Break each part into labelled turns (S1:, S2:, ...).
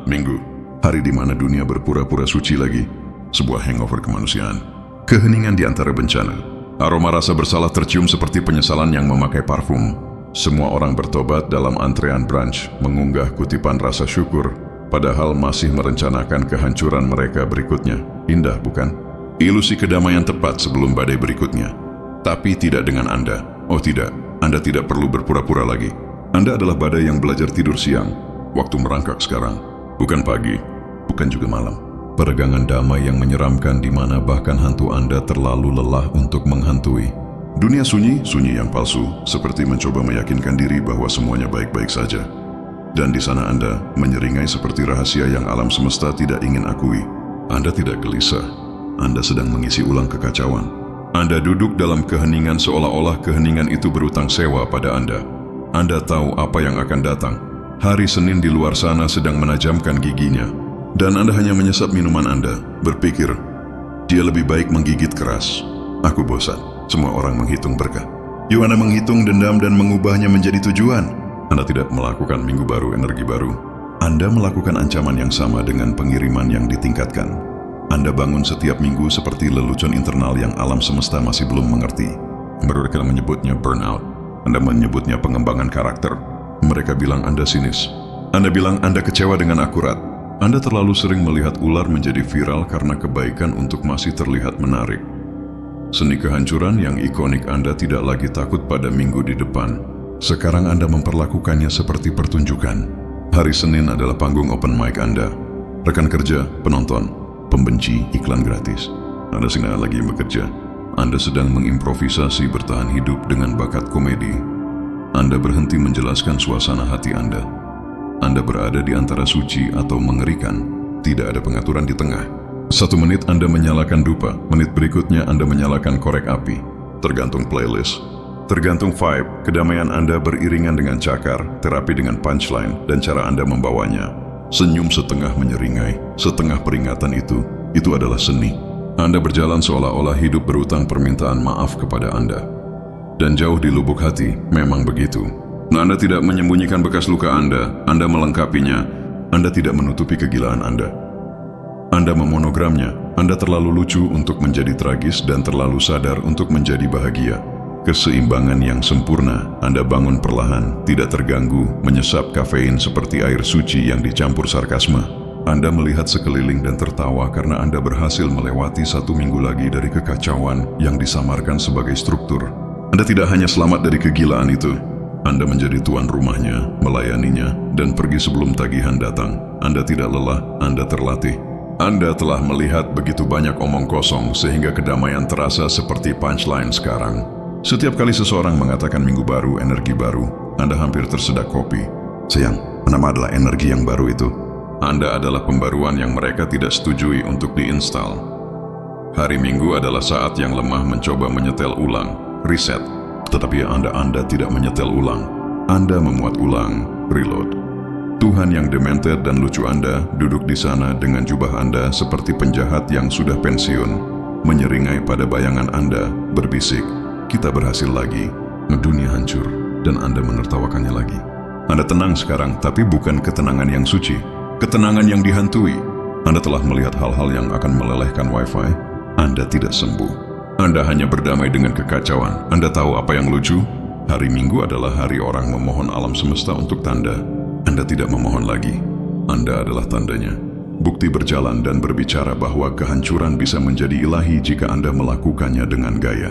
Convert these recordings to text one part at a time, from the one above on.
S1: Minggu. Hari di mana dunia berpura-pura suci lagi. Sebuah hangover kemanusiaan. Keheningan di antara bencana. Aroma rasa bersalah tercium seperti penyesalan yang memakai parfum. Semua orang bertobat dalam antrean brunch, mengunggah kutipan rasa syukur, padahal masih merencanakan kehancuran mereka berikutnya. Indah, bukan? Ilusi kedamaian tepat sebelum badai berikutnya. Tapi tidak dengan Anda. Oh tidak, Anda tidak perlu berpura-pura lagi. Anda adalah badai yang belajar tidur siang. Waktu merangkak sekarang. Bukan pagi, bukan juga malam. Peregangan damai yang menyeramkan di mana bahkan hantu Anda terlalu lelah untuk menghantui. Dunia sunyi, sunyi yang palsu, seperti mencoba meyakinkan diri bahwa semuanya baik-baik saja. Dan di sana Anda menyeringai seperti rahasia yang alam semesta tidak ingin akui. Anda tidak gelisah. Anda sedang mengisi ulang kekacauan. Anda duduk dalam keheningan seolah-olah keheningan itu berutang sewa pada Anda. Anda tahu apa yang akan datang. Hari Senin di luar sana sedang menajamkan giginya. Dan Anda hanya menyesap minuman Anda, berpikir, dia lebih baik menggigit keras. Aku bosan. Semua orang menghitung berkah. Yuk Anda menghitung dendam dan mengubahnya menjadi tujuan. Anda tidak melakukan minggu baru, energi baru. Anda melakukan ancaman yang sama dengan pengiriman yang ditingkatkan. Anda bangun setiap minggu seperti lelucon internal yang alam semesta masih belum mengerti. Mereka menyebutnya burnout. Anda menyebutnya pengembangan karakter. Mereka bilang Anda sinis. Anda bilang Anda kecewa dengan akurat. Anda terlalu sering melihat ular menjadi viral karena kebaikan untuk masih terlihat menarik. Seni kehancuran yang ikonik Anda tidak lagi takut pada minggu di depan. Sekarang Anda memperlakukannya seperti pertunjukan. Hari Senin adalah panggung open mic Anda. Rekan kerja, penonton, pembenci, iklan gratis. Anda sedang lagi bekerja. Anda sedang mengimprovisasi bertahan hidup dengan bakat komedi. Anda berhenti menjelaskan suasana hati Anda. Anda berada di antara suci atau mengerikan. Tidak ada pengaturan di tengah. 1 menit Anda menyalakan dupa, menit berikutnya Anda menyalakan korek api. Tergantung playlist. Tergantung vibe, kedamaian Anda beriringan dengan cakar, terapi dengan punchline, dan cara Anda membawanya. Senyum setengah menyeringai, setengah peringatan itu adalah seni. Anda berjalan seolah-olah hidup berutang permintaan maaf kepada Anda. Dan jauh di lubuk hati, memang begitu. Anda tidak menyembunyikan bekas luka Anda melengkapinya, Anda tidak menutupi kegilaan Anda. Anda memonogramnya. Anda terlalu lucu untuk menjadi tragis dan terlalu sadar untuk menjadi bahagia. Keseimbangan yang sempurna. Anda bangun perlahan, tidak terganggu, menyesap kafein seperti air suci yang dicampur sarkasme. Anda melihat sekeliling dan tertawa karena Anda berhasil melewati 1 minggu lagi dari kekacauan yang disamarkan sebagai struktur. Anda tidak hanya selamat dari kegilaan itu. Anda menjadi tuan rumahnya, melayaninya, dan pergi sebelum tagihan datang. Anda tidak lelah, Anda terlatih. Anda telah melihat begitu banyak omong kosong sehingga kedamaian terasa seperti punchline sekarang. Setiap kali seseorang mengatakan minggu baru, energi baru, Anda hampir tersedak kopi. Sayang, nama adalah energi yang baru itu. Anda adalah pembaruan yang mereka tidak setujui untuk diinstal. Hari Minggu adalah saat yang lemah mencoba menyetel ulang, reset. Tetapi Anda tidak menyetel ulang. Anda memuat ulang, reload. Tuhan yang demented dan lucu Anda duduk di sana dengan jubah Anda seperti penjahat yang sudah pensiun, menyeringai pada bayangan Anda, berbisik, kita berhasil lagi, dunia hancur, dan Anda menertawakannya lagi. Anda tenang sekarang, tapi bukan ketenangan yang suci, ketenangan yang dihantui. Anda telah melihat hal-hal yang akan melelehkan wifi. Anda tidak sembuh. Anda hanya berdamai dengan kekacauan. Anda tahu apa yang lucu? Hari Minggu adalah hari orang memohon alam semesta untuk tanda. Anda tidak memohon lagi. Anda adalah tandanya. Bukti berjalan dan berbicara bahwa kehancuran bisa menjadi ilahi jika Anda melakukannya dengan gaya.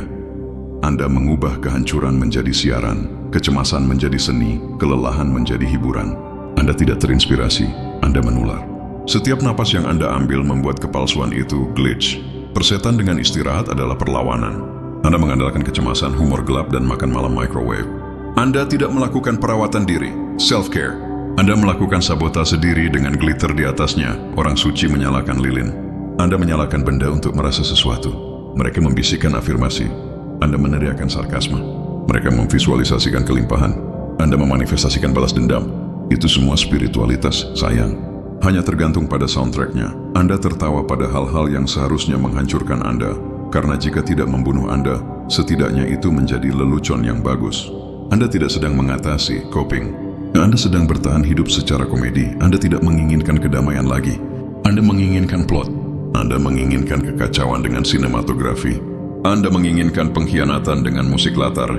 S1: Anda mengubah kehancuran menjadi siaran, kecemasan menjadi seni, kelelahan menjadi hiburan. Anda tidak terinspirasi, Anda menular. Setiap napas yang Anda ambil membuat kepalsuan itu glitch. Persetan dengan istirahat adalah perlawanan. Anda mengandalkan kecemasan, humor gelap, dan makan malam microwave. Anda tidak melakukan perawatan diri, self-care. Anda melakukan sabotase diri dengan glitter di atasnya. Orang suci menyalakan lilin. Anda menyalakan benda untuk merasa sesuatu. Mereka membisikkan afirmasi. Anda meneriakan sarkasme. Mereka memvisualisasikan kelimpahan. Anda memanifestasikan balas dendam. Itu semua spiritualitas, sayang. Hanya tergantung pada soundtracknya. Anda tertawa pada hal-hal yang seharusnya menghancurkan Anda. Karena jika tidak membunuh Anda, setidaknya itu menjadi lelucon yang bagus. Anda tidak sedang mengatasi, coping. Anda sedang bertahan hidup secara komedi. Anda tidak menginginkan kedamaian lagi. Anda menginginkan plot. Anda menginginkan kekacauan dengan sinematografi. Anda menginginkan pengkhianatan dengan musik latar.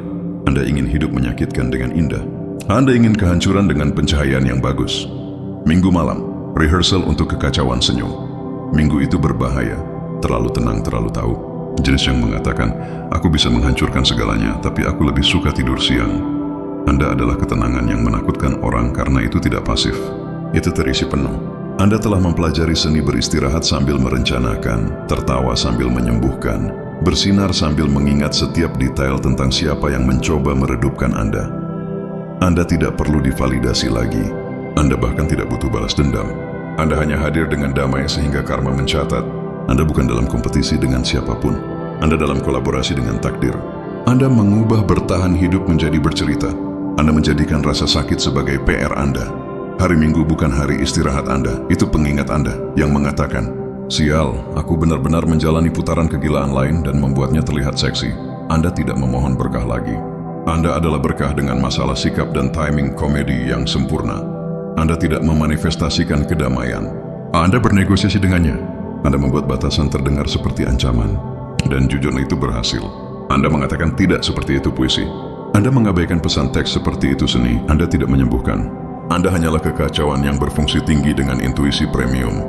S1: Anda ingin hidup menyakitkan dengan indah. Anda ingin kehancuran dengan pencahayaan yang bagus. Minggu malam, rehearsal untuk kekacauan senyum. Minggu itu berbahaya, terlalu tenang, terlalu tahu. Jenis yang mengatakan, aku bisa menghancurkan segalanya, tapi aku lebih suka tidur siang. Anda adalah ketenangan yang menakutkan orang karena itu tidak pasif. Itu terisi penuh. Anda telah mempelajari seni beristirahat sambil merencanakan, tertawa sambil menyembuhkan, bersinar sambil mengingat setiap detail tentang siapa yang mencoba meredupkan Anda. Anda tidak perlu divalidasi lagi. Anda bahkan tidak butuh balas dendam. Anda hanya hadir dengan damai sehingga karma mencatat. Anda bukan dalam kompetisi dengan siapapun. Anda dalam kolaborasi dengan takdir. Anda mengubah bertahan hidup menjadi bercerita. Anda menjadikan rasa sakit sebagai PR Anda. Hari Minggu bukan hari istirahat Anda. Itu pengingat Anda yang mengatakan, sial, aku benar-benar menjalani putaran kegilaan lain dan membuatnya terlihat seksi. Anda tidak memohon berkah lagi. Anda adalah berkah dengan masalah sikap dan timing komedi yang sempurna. Anda tidak memanifestasikan kedamaian. Anda bernegosiasi dengannya. Anda membuat batasan terdengar seperti ancaman. Dan jujurnya itu berhasil. Anda mengatakan tidak seperti itu puisi. Anda mengabaikan pesan teks seperti itu seni. Anda tidak menyembuhkan. Anda hanyalah kekacauan yang berfungsi tinggi dengan intuisi premium.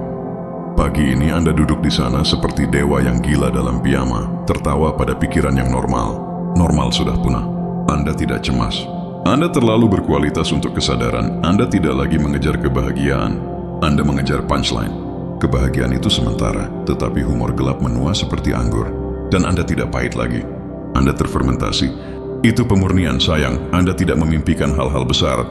S1: Pagi ini Anda duduk di sana seperti dewa yang gila dalam piyama, tertawa pada pikiran yang normal. Normal sudah punah. Anda tidak cemas. Anda terlalu berkualitas untuk kesadaran. Anda tidak lagi mengejar kebahagiaan. Anda mengejar punchline. Kebahagiaan itu sementara, tetapi humor gelap menua seperti anggur. Dan Anda tidak pahit lagi. Anda terfermentasi. Itu pemurnian sayang. Anda tidak memimpikan hal-hal besar.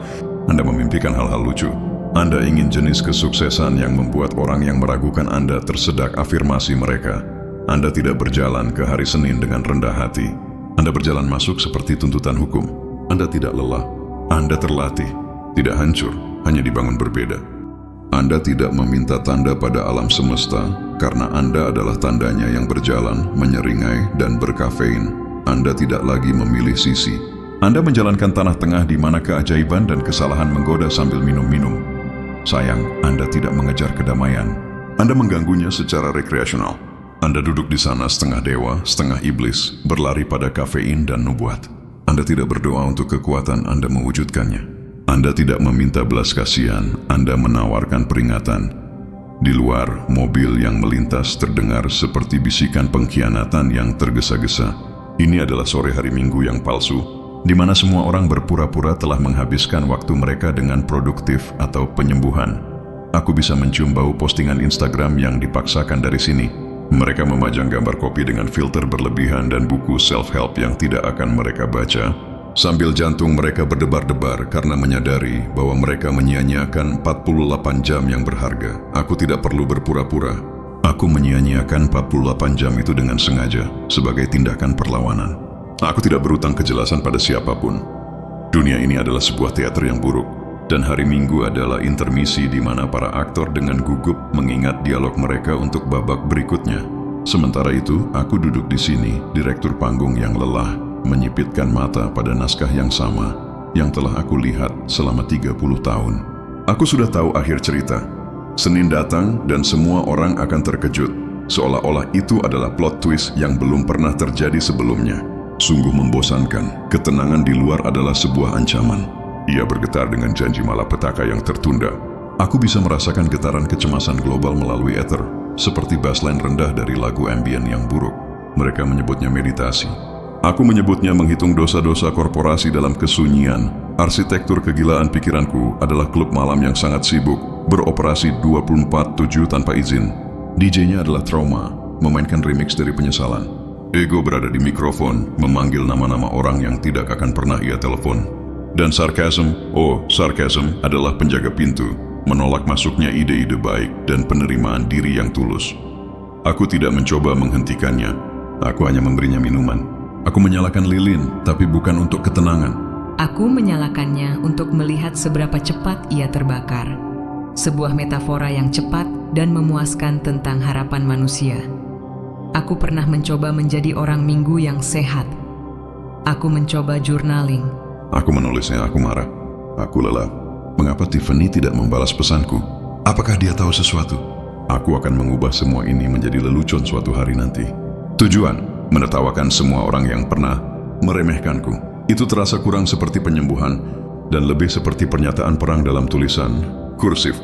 S1: Anda memimpikan hal-hal lucu. Anda ingin jenis kesuksesan yang membuat orang yang meragukan Anda tersedak afirmasi mereka. Anda tidak berjalan ke hari Senin dengan rendah hati. Anda berjalan masuk seperti tuntutan hukum. Anda tidak lelah, Anda terlatih, tidak hancur, hanya dibangun berbeda. Anda tidak meminta tanda pada alam semesta, karena Anda adalah tandanya yang berjalan, menyeringai, dan berkafein. Anda tidak lagi memilih sisi. Anda menjalankan tanah tengah di mana keajaiban dan kesalahan menggoda sambil minum-minum. Sayang, Anda tidak mengejar kedamaian. Anda mengganggunya secara rekreasional. Anda duduk di sana setengah dewa, setengah iblis, berlari pada kafein dan nubuat. Anda tidak berdoa untuk kekuatan, Anda mewujudkannya. Anda tidak meminta belas kasihan, Anda menawarkan peringatan. Di luar, mobil yang melintas terdengar seperti bisikan pengkhianatan yang tergesa-gesa. Ini adalah sore hari Minggu yang palsu, di mana semua orang berpura-pura telah menghabiskan waktu mereka dengan produktif atau penyembuhan. Aku bisa mencium bau postingan Instagram yang dipaksakan dari sini. Mereka memajang gambar kopi dengan filter berlebihan dan buku self-help yang tidak akan mereka baca, sambil jantung mereka berdebar-debar karena menyadari bahwa mereka menyia-nyiakan 48 jam yang berharga. Aku tidak perlu berpura-pura. Aku menyia-nyiakan 48 jam itu dengan sengaja, sebagai tindakan perlawanan. Aku tidak berutang kejelasan pada siapapun. Dunia ini adalah sebuah teater yang buruk, dan hari Minggu adalah intermisi di mana para aktor dengan gugup mengingat dialog mereka untuk babak berikutnya. Sementara itu, aku duduk di sini, direktur panggung yang lelah, menyipitkan mata pada naskah yang sama, yang telah aku lihat selama 30 tahun. Aku sudah tahu akhir cerita. Senin datang dan semua orang akan terkejut, seolah-olah itu adalah plot twist yang belum pernah terjadi sebelumnya. Sungguh membosankan, ketenangan di luar adalah sebuah ancaman. Ia bergetar dengan janji malapetaka yang tertunda. Aku bisa merasakan getaran kecemasan global melalui ether, seperti bassline rendah dari lagu ambient yang buruk. Mereka menyebutnya meditasi. Aku menyebutnya menghitung dosa-dosa korporasi dalam kesunyian. Arsitektur kegilaan pikiranku adalah klub malam yang sangat sibuk, beroperasi 24/7 tanpa izin. DJ-nya adalah trauma, memainkan remix dari penyesalan. Ego berada di mikrofon, memanggil nama-nama orang yang tidak akan pernah ia telepon. Dan sarkasm adalah penjaga pintu, menolak masuknya ide-ide baik dan penerimaan diri yang tulus. Aku tidak mencoba menghentikannya, aku hanya memberinya minuman. Aku menyalakan lilin, tapi bukan untuk ketenangan.
S2: Aku menyalakannya untuk melihat seberapa cepat ia terbakar. Sebuah metafora yang cepat dan memuaskan tentang harapan manusia. Aku pernah mencoba menjadi orang Minggu yang sehat. Aku mencoba journaling.
S1: Aku menulisnya, aku marah, aku lelah, Mengapa Tiffany tidak membalas pesanku? Apakah dia tahu sesuatu? Aku akan mengubah semua ini menjadi lelucon suatu hari nanti. Tujuan, menertawakan semua orang yang pernah meremehkanku. Itu terasa kurang seperti penyembuhan dan lebih seperti pernyataan perang dalam tulisan kursif.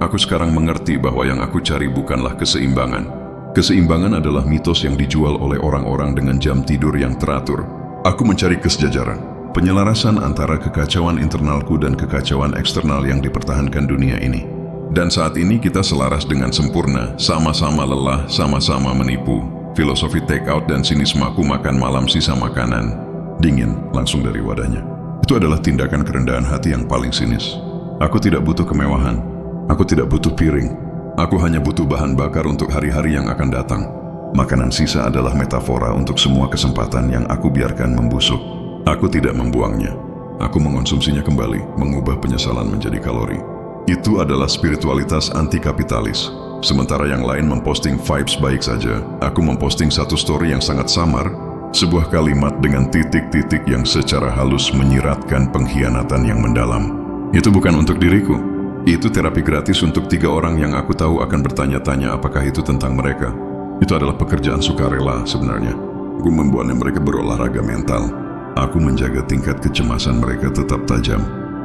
S1: Aku sekarang mengerti bahwa yang aku cari bukanlah keseimbangan. Keseimbangan adalah mitos yang dijual oleh orang-orang dengan jam tidur yang teratur. Aku mencari kesejajaran, penyelarasan antara kekacauan internalku dan kekacauan eksternal yang dipertahankan dunia ini. Dan saat ini kita selaras dengan sempurna, sama-sama lelah, sama-sama menipu. Filosofi take out dan sinismaku makan malam sisa makanan dingin langsung dari wadahnya. Itu adalah tindakan kerendahan hati yang paling sinis. Aku tidak butuh kemewahan. Aku tidak butuh piring. Aku hanya butuh bahan bakar untuk hari-hari yang akan datang. Makanan sisa adalah metafora untuk semua kesempatan yang aku biarkan membusuk. Aku tidak membuangnya. Aku mengonsumsinya kembali, mengubah penyesalan menjadi kalori. Itu adalah spiritualitas anti-kapitalis. Sementara yang lain memposting vibes baik saja, aku memposting satu story yang sangat samar, sebuah kalimat dengan titik-titik yang secara halus menyiratkan pengkhianatan yang mendalam. Itu bukan untuk diriku. Itu terapi gratis untuk 3 orang yang aku tahu akan bertanya-tanya apakah itu tentang mereka. Itu adalah pekerjaan sukarela sebenarnya. Aku membuatnya mereka berolahraga mental. Aku menjaga tingkat kecemasan mereka tetap tajam.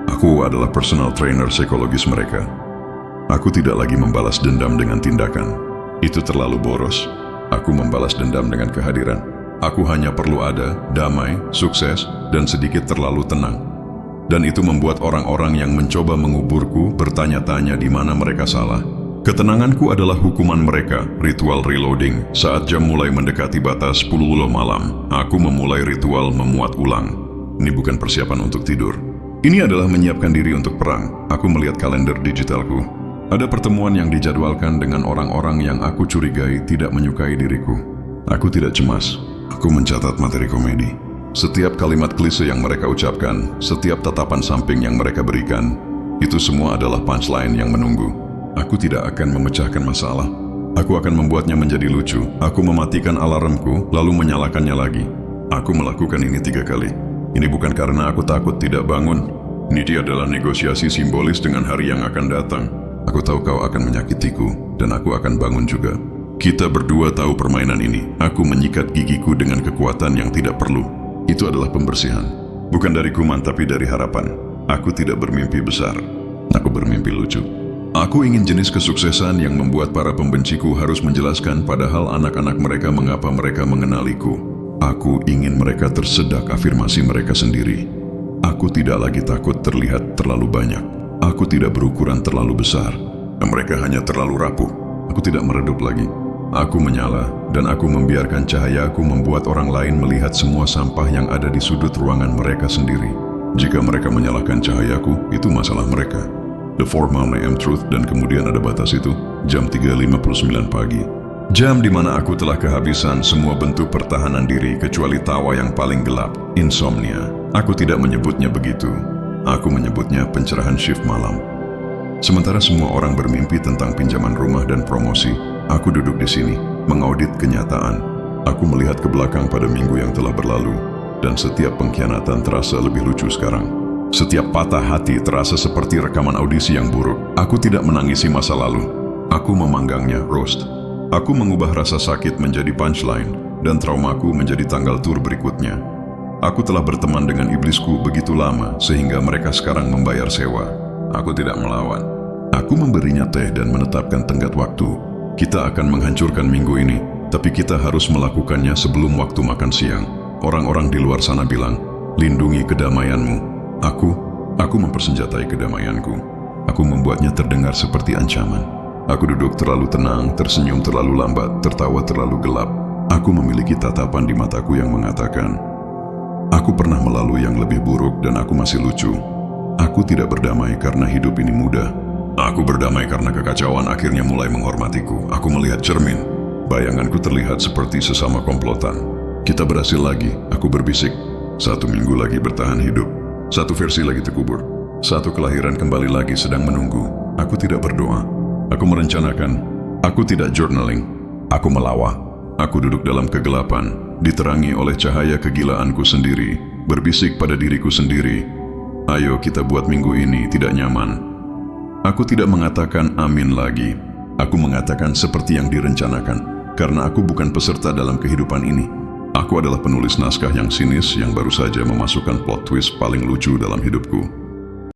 S1: Aku adalah personal trainer psikologis mereka. Aku tidak lagi membalas dendam dengan tindakan. Itu terlalu boros. Aku membalas dendam dengan kehadiran. Aku hanya perlu ada, damai, sukses, dan sedikit terlalu tenang. Dan itu membuat orang-orang yang mencoba menguburku bertanya-tanya di mana mereka salah. Ketenanganku adalah hukuman mereka, ritual reloading. Saat jam mulai mendekati batas 10 malam, aku memulai ritual memuat ulang. Ini bukan persiapan untuk tidur. Ini adalah menyiapkan diri untuk perang. Aku melihat kalender digitalku. Ada pertemuan yang dijadwalkan dengan orang-orang yang aku curigai tidak menyukai diriku. Aku tidak cemas. Aku mencatat materi komedi. Setiap kalimat klise yang mereka ucapkan, setiap tatapan samping yang mereka berikan, itu semua adalah punchline yang menunggu. Aku tidak akan memecahkan masalah. Aku akan membuatnya menjadi lucu. Aku mematikan alarmku, lalu menyalakannya lagi. Aku melakukan ini 3 kali. Ini bukan karena aku takut tidak bangun. Ini adalah negosiasi simbolis dengan hari yang akan datang. Aku tahu kau akan menyakitiku, dan aku akan bangun juga. Kita berdua tahu permainan ini. Aku menyikat gigiku dengan kekuatan yang tidak perlu. Itu adalah pembersihan. Bukan dari kuman, tapi dari harapan. Aku tidak bermimpi besar. Aku bermimpi lucu. Aku ingin jenis kesuksesan yang membuat para pembenciku harus menjelaskan padahal anak-anak mereka mengapa mereka mengenaliku. Aku ingin mereka tersedak afirmasi mereka sendiri. Aku tidak lagi takut terlihat terlalu banyak. Aku tidak berukuran terlalu besar. Mereka hanya terlalu rapuh. Aku tidak meredup lagi. Aku menyala, dan aku membiarkan cahayaku membuat orang lain melihat semua sampah yang ada di sudut ruangan mereka sendiri. Jika mereka menyalahkan cahayaku, itu masalah mereka. The 4 AM truth, dan kemudian ada batas itu, jam 3:59 pagi. Jam di mana aku telah kehabisan semua bentuk pertahanan diri kecuali tawa yang paling gelap, insomnia. Aku tidak menyebutnya begitu. Aku menyebutnya pencerahan shift malam. Sementara semua orang bermimpi tentang pinjaman rumah dan promosi, aku duduk di sini, mengaudit kenyataan. Aku melihat ke belakang pada minggu yang telah berlalu, dan setiap pengkhianatan terasa lebih lucu sekarang. Setiap patah hati terasa seperti rekaman audisi yang buruk. Aku tidak menangisi masa lalu. Aku memanggangnya roast. Aku mengubah rasa sakit menjadi punchline, dan traumaku menjadi tanggal tur berikutnya. Aku telah berteman dengan iblisku begitu lama, sehingga mereka sekarang membayar sewa. Aku tidak melawan. Aku memberinya teh dan menetapkan tenggat waktu. Kita akan menghancurkan minggu ini, tapi kita harus melakukannya sebelum waktu makan siang. Orang-orang di luar sana bilang, lindungi kedamaianmu. Aku mempersenjatai kedamaianku. Aku membuatnya terdengar seperti ancaman. Aku duduk terlalu tenang, tersenyum terlalu lambat, tertawa terlalu gelap. Aku memiliki tatapan di mataku yang mengatakan, aku pernah melalui yang lebih buruk dan aku masih lucu. Aku tidak berdamai karena hidup ini mudah. Aku berdamai karena kekacauan akhirnya mulai menghormatiku. Aku melihat cermin. Bayanganku terlihat seperti sesama komplotan. Kita berhasil lagi, aku berbisik. 1 minggu lagi bertahan hidup. 1 versi lagi terkubur. 1 kelahiran kembali lagi sedang menunggu. Aku tidak berdoa. Aku merencanakan. Aku tidak journaling. Aku melawah. Aku duduk dalam kegelapan, diterangi oleh cahaya kegilaanku sendiri, berbisik pada diriku sendiri. Ayo kita buat minggu ini tidak nyaman. Aku tidak mengatakan amin lagi. Aku mengatakan seperti yang direncanakan, karena aku bukan peserta dalam kehidupan ini. Aku adalah penulis naskah yang sinis yang baru saja memasukkan plot twist paling lucu dalam hidupku.